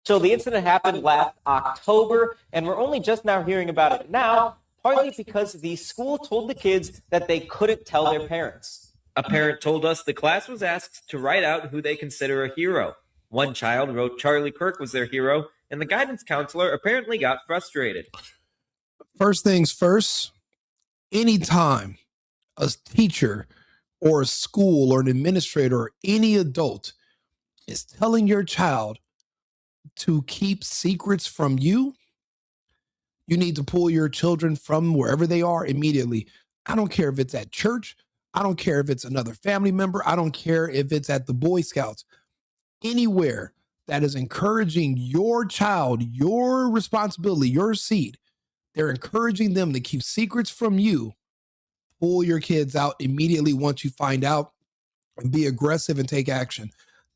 So the incident happened last October, and we're only just now hearing about it now, partly because the school told the kids that they couldn't tell their parents. A parent told us the class was asked to write out who they consider a hero. One child wrote Charlie Kirk was their hero, and the guidance counselor apparently got frustrated. First things first, anytime a teacher or a school or an administrator or any adult is telling your child to keep secrets from you, you need to pull your children from wherever they are immediately. I don't care if it's at church. I don't care if it's another family member. I don't care if it's at the Boy Scouts. Anywhere that is encouraging your child, your responsibility, your seed, they're encouraging them to keep secrets from you. Pull your kids out immediately once you find out and be aggressive and take action.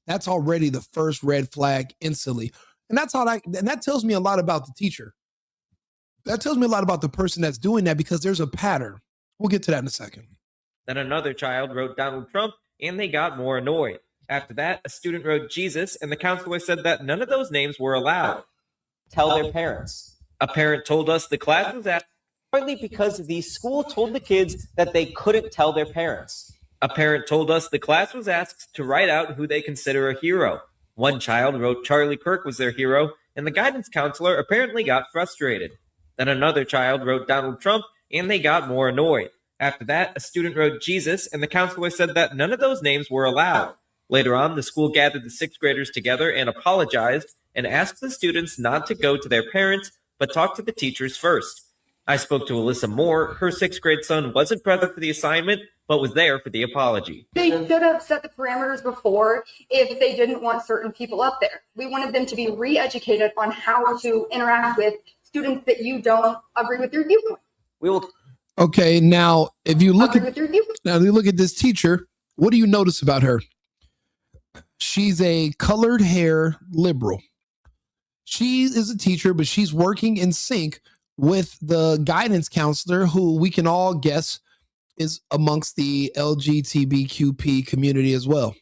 That's already the first red flag instantly. And that tells me a lot about the teacher. That tells me a lot about the person that's doing that, because there's a pattern. We'll get to that in a second. Then another child wrote Donald Trump, and they got more annoyed. After that, a student wrote Jesus, and the counselor said that none of those names were allowed. Tell their parents. A parent told us the class was asked partly because the school told the kids that they couldn't tell their parents. A parent told us the class was asked to write out who they consider a hero. One child wrote Charlie Kirk was their hero, and the guidance counselor apparently got frustrated. Then another child wrote Donald Trump, and they got more annoyed. After that, a student wrote Jesus, and the counselor said that none of those names were allowed. Later on, the school gathered the sixth graders together and apologized and asked the students not to go to their parents, but talk to the teachers first. I spoke to Alyssa Moore. Her sixth grade son wasn't present for the assignment, but was there for the apology. They should have set the parameters before if they didn't want certain people up there. We wanted them to be re-educated on how to interact with students that you don't agree with their viewpoint. Okay, now if you look at this teacher, what do you notice about her? She's a colored hair liberal. She is a teacher, but she's working in sync with the guidance counselor, who we can all guess is amongst the LGBTQP community as well.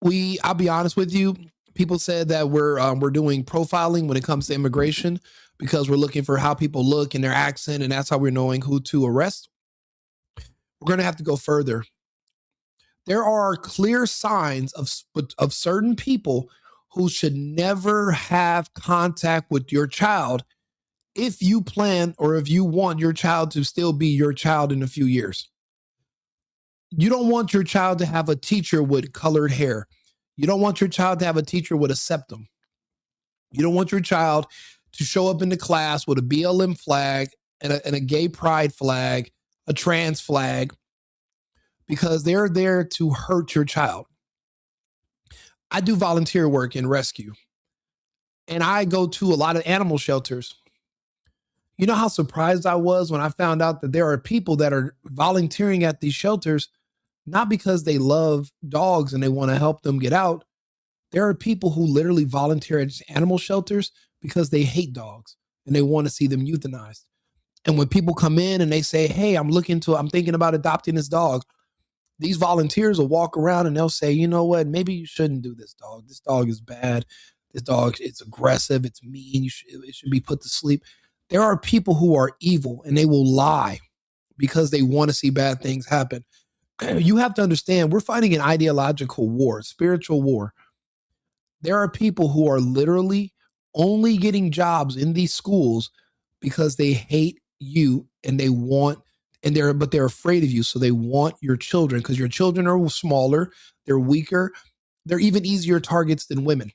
I'll be honest with you, people said that we're doing profiling when it comes to immigration, because we're looking for how people look and their accent, and that's how we're knowing who to arrest. We're going to have to go further. There are clear signs of certain people who should never have contact with your child if you plan or if you want your child to still be your child in a few years. You don't want your child to have a teacher with colored hair. You don't want your child to have a teacher with a septum. You don't want your child to show up in the class with a BLM flag and a gay pride flag, a trans flag, because they're there to hurt your child. I do volunteer work in rescue, and I go to a lot of animal shelters. You know how surprised I was when I found out that there are people that are volunteering at these shelters, not because they love dogs and they want to help them get out. There are people who literally volunteer at animal shelters because they hate dogs and they want to see them euthanized. And when people come in and they say, hey, I'm thinking about adopting this dog, these volunteers will walk around and they'll say, you know what, maybe you shouldn't do this dog. This dog is bad. This dog, it's aggressive. It's mean. It should be put to sleep. There are people who are evil and they will lie because they want to see bad things happen. You have to understand, we're fighting an ideological war, spiritual war. There are people who are literally only getting jobs in these schools because they hate you and but they're afraid of you. So they want your children because your children are smaller, they're weaker, they're even easier targets than women.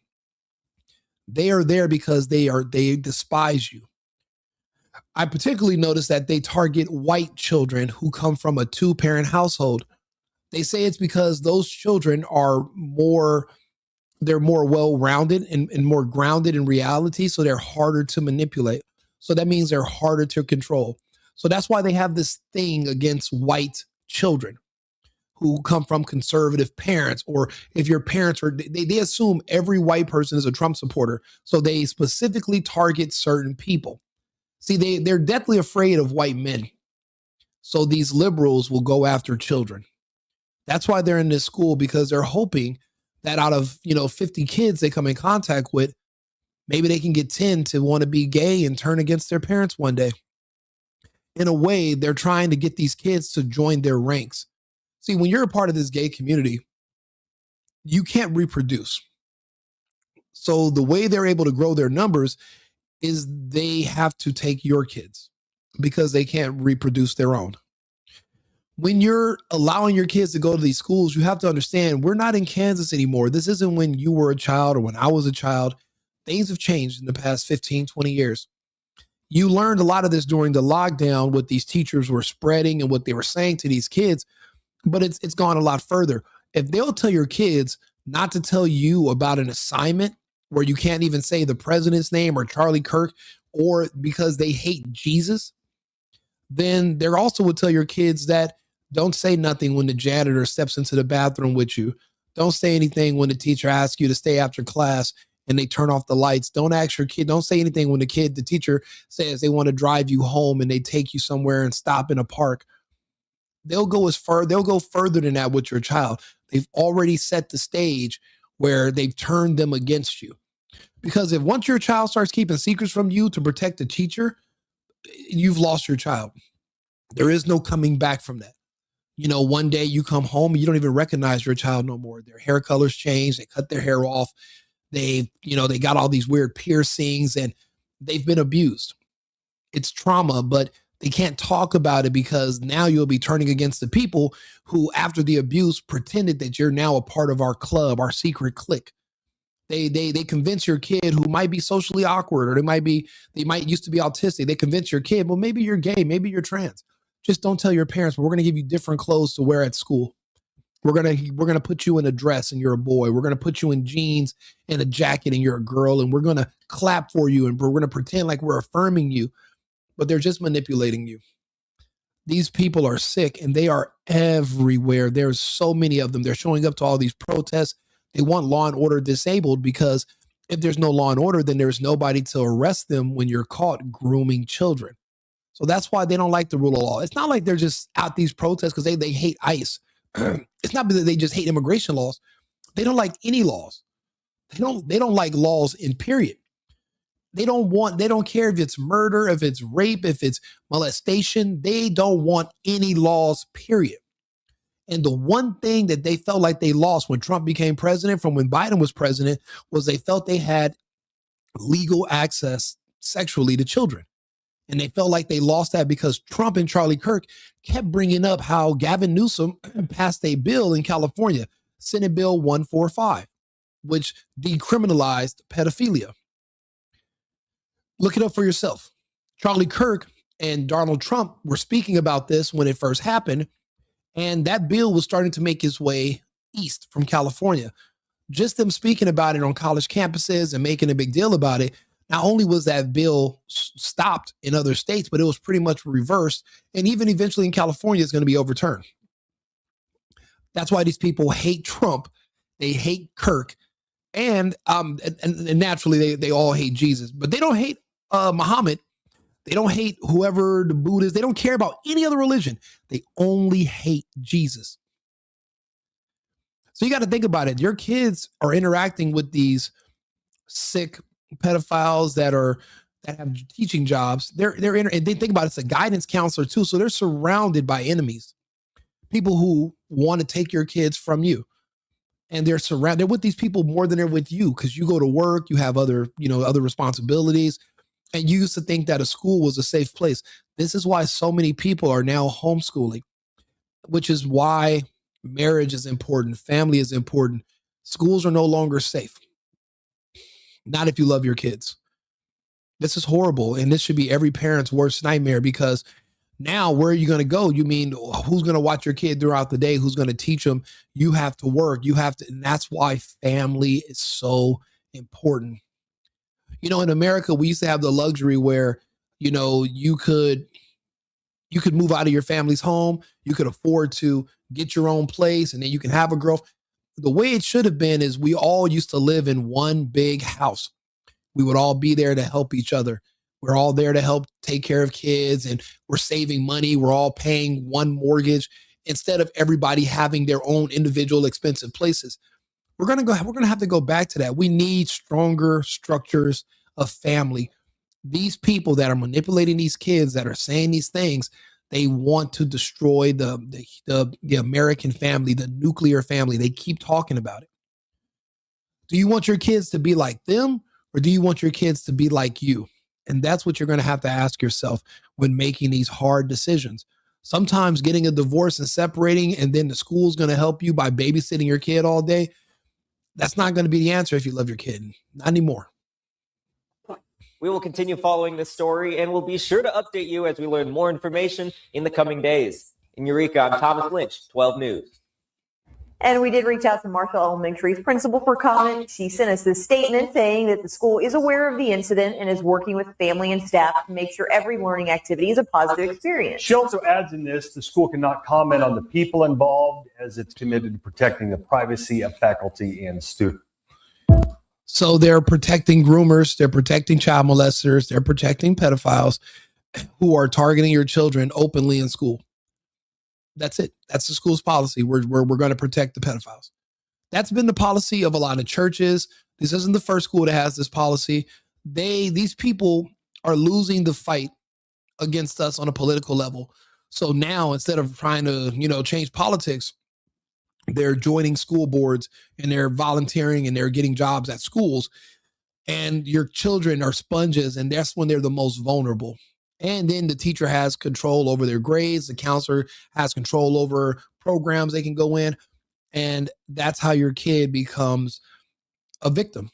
They are there because they despise you. I particularly noticed that they target white children who come from a 2-parent household. They say it's because those children are more well-rounded and more grounded in reality. So they're harder to manipulate. So that means they're harder to control. So that's why they have this thing against white children who come from conservative parents, or if your parents are, they assume every white person is a Trump supporter. So they specifically target certain people. See, they're deathly afraid of white men. So these liberals will go after children. That's why they're in this school, because they're hoping that out of, 50 kids they come in contact with, maybe they can get 10 to want to be gay and turn against their parents one day. In a way, they're trying to get these kids to join their ranks. See, when you're a part of this gay community, you can't reproduce. So the way they're able to grow their numbers is they have to take your kids because they can't reproduce their own. When you're allowing your kids to go to these schools, you have to understand we're not in Kansas anymore. This isn't when you were a child or when I was a child. Things have changed in the past 15, 20 years. You learned a lot of this during the lockdown, what these teachers were spreading and what they were saying to these kids, but it's gone a lot further. If they'll tell your kids not to tell you about an assignment where you can't even say the president's name or Charlie Kirk, or because they hate Jesus, then they also would tell your kids that don't say nothing when the janitor steps into the bathroom with you. Don't say anything when the teacher asks you to stay after class and they turn off the lights. Don't ask your kid. Don't say anything when the teacher says they want to drive you home and they take you somewhere and stop in a park. They'll go further than that with your child. They've already set the stage where they've turned them against you. Because if once your child starts keeping secrets from you to protect the teacher, you've lost your child. There is no coming back from that. One day you come home and you don't even recognize your child no more. Their hair colors change. They cut their hair off. They got all these weird piercings and they've been abused. It's trauma, but they can't talk about it because now you'll be turning against the people who, after the abuse, pretended that you're now a part of our club, our secret clique. They convince your kid who might be socially awkward, or they might used to be autistic. They convince your kid, well, maybe you're gay, maybe you're trans. Just don't tell your parents, but we're going to give you different clothes to wear at school. We're going to put you in a dress and you're a boy. We're going to put you in jeans and a jacket and you're a girl, and we're going to clap for you and we're going to pretend like we're affirming you, but they're just manipulating you. These people are sick and they are everywhere. There's so many of them. They're showing up to all these protests. They want law and order disabled because if there's no law and order, then there's nobody to arrest them when you're caught grooming children. So that's why they don't like the rule of law. It's not like they're just out these protests because they hate ICE. It's not because they just hate immigration laws. They don't like any laws. They don't like laws in period. They don't care if it's murder, if it's rape, if it's molestation. They don't want any laws, period. And the one thing that they felt like they lost when Trump became president from when Biden was president was they felt they had legal access sexually to children. And they felt like they lost that because Trump and Charlie Kirk kept bringing up how Gavin Newsom passed a bill in California, Senate Bill 145, which decriminalized pedophilia. Look it up for yourself. Charlie Kirk and Donald Trump were speaking about this when it first happened, and that bill was starting to make its way east from California. Just them speaking about it on college campuses and making a big deal about it, not only was that bill stopped in other states, but it was pretty much reversed. And even eventually in California, it's going to be overturned. That's why these people hate Trump. They hate Kirk. And naturally, they all hate Jesus. But they don't hate Muhammad. They don't hate whoever the Buddhists. They don't care about any other religion. They only hate Jesus. So you got to think about it. Your kids are interacting with these sick pedophiles that have teaching jobs. And they think about it, it's a guidance counselor too. So they're surrounded by enemies, people who want to take your kids from you. And they're with these people more than they're with you because you go to work, you have other responsibilities. And you used to think that a school was a safe place. This is why so many people are now homeschooling, which is why marriage is important. Family is important. Schools are no longer safe. Not if you love your kids. This is horrible. And this should be every parent's worst nightmare because now where are you going to go? You mean who's going to watch your kid throughout the day? Who's going to teach them? You have to work. And that's why family is so important. In America, we used to have the luxury where, you could move out of your family's home. You could afford to get your own place and then you can have a girl. The way it should have been is we all used to live in one big house. We would all be there to help each other. We're all there to help take care of kids and we're saving money. We're all paying one mortgage instead of everybody having their own individual expensive places. We're gonna have to go back to that. We need stronger structures of family. These people that are manipulating these kids, that are saying these things, they want to destroy the American family, the nuclear family. They keep talking about it. Do you want your kids to be like them, or do you want your kids to be like you? And that's what you're going to have to ask yourself when making these hard decisions. Sometimes getting a divorce and separating, and then the school's going to help you by babysitting your kid all day, that's not going to be the answer if you love your kid. Not anymore. We will continue following this story, and we'll be sure to update you as we learn more information in the coming days. In Eureka, I'm Thomas Lynch, 12 News. And we did reach out to Marshall Elementary's principal for comment. She sent us this statement saying that the school is aware of the incident and is working with family and staff to make sure every learning activity is a positive experience. She also adds in this, the school cannot comment on the people involved as it's committed to protecting the privacy of faculty and students. So they're protecting groomers, they're protecting child molesters, they're protecting pedophiles who are targeting your children openly in school. That's it. That's the school's policy. We're going to protect the pedophiles. That's been the policy of a lot of churches. This isn't the first school that has this policy. These people are losing the fight against us on a political level. So now, instead of trying to, change politics, they're joining school boards and they're volunteering and they're getting jobs at schools. And your children are sponges, and that's when they're the most vulnerable. And then the teacher has control over their grades. The counselor has control over programs they can go in. And that's how your kid becomes a victim.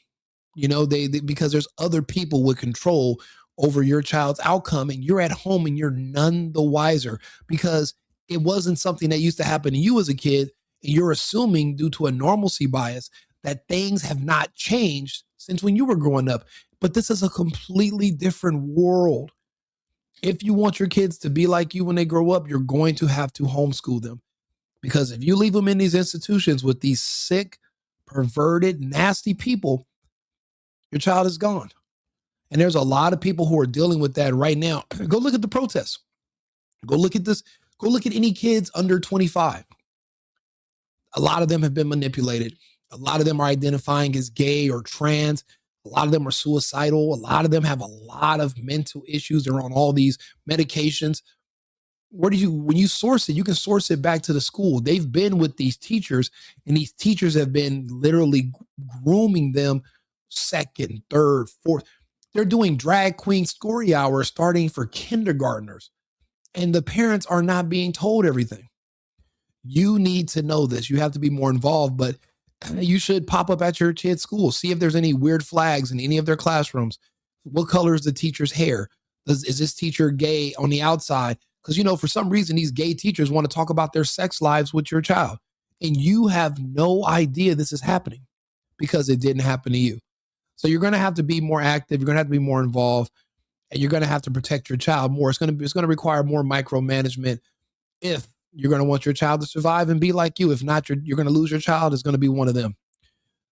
Because there's other people with control over your child's outcome, and you're at home and you're none the wiser because it wasn't something that used to happen to you as a kid. And you're assuming, due to a normalcy bias, that things have not changed since when you were growing up. But this is a completely different world. If you want your kids to be like you when they grow up, you're going to have to homeschool them. Because if you leave them in these institutions with these sick, perverted, nasty people, your child is gone. And there's a lot of people who are dealing with that right now. Go look at the protests. Go look at this. Go look at any kids under 25. A lot of them have been manipulated. A lot of them are identifying as gay or trans. A lot of them are suicidal. A lot of them have a lot of mental issues. They're on all these medications. When you source it, you can source it back to the school. They've been with these teachers, and these teachers have been literally grooming them second, third, fourth. They're doing drag queen story hours starting for kindergartners, and the parents are not being told everything. You need to know this. You have to be more involved, but you should pop up at your kid's school. See if there's any weird flags in any of their classrooms. What color is the teacher's hair? Is this teacher gay on the outside? Because, for some reason, these gay teachers want to talk about their sex lives with your child. And you have no idea this is happening because it didn't happen to you. So you're going to have to be more active. You're going to have to be more involved, and you're going to have to protect your child more. It's going to require more micromanagement if you're going to want your child to survive and be like you. If not, you're going to lose your child. It's going to be one of them.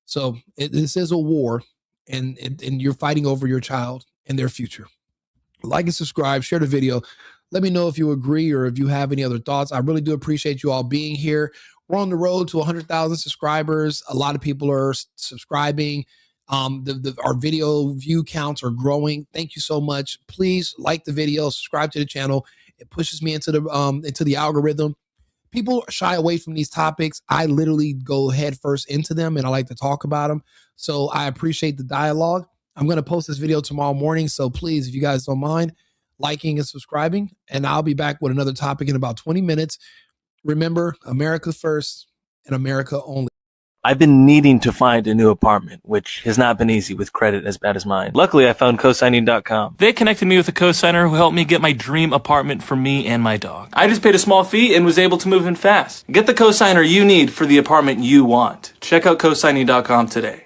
So this is a war, and you're fighting over your child and their future. Like and subscribe, share the video. Let me know if you agree or if you have any other thoughts. I really do appreciate you all being here. We're on the road to 100,000 subscribers. A lot of people are subscribing. Our video view counts are growing. Thank you so much. Please like the video, subscribe to the channel. It pushes me into the algorithm. People shy away from these topics. I literally go head first into them, and I like to talk about them. So I appreciate the dialogue. I'm going to post this video tomorrow morning. So please, if you guys don't mind, liking and subscribing, and I'll be back with another topic in about 20 minutes. Remember, America first and America only. I've been needing to find a new apartment, which has not been easy with credit as bad as mine. Luckily, I found cosigning.com. They connected me with a cosigner who helped me get my dream apartment for me and my dog. I just paid a small fee and was able to move in fast. Get the cosigner you need for the apartment you want. Check out cosigning.com today.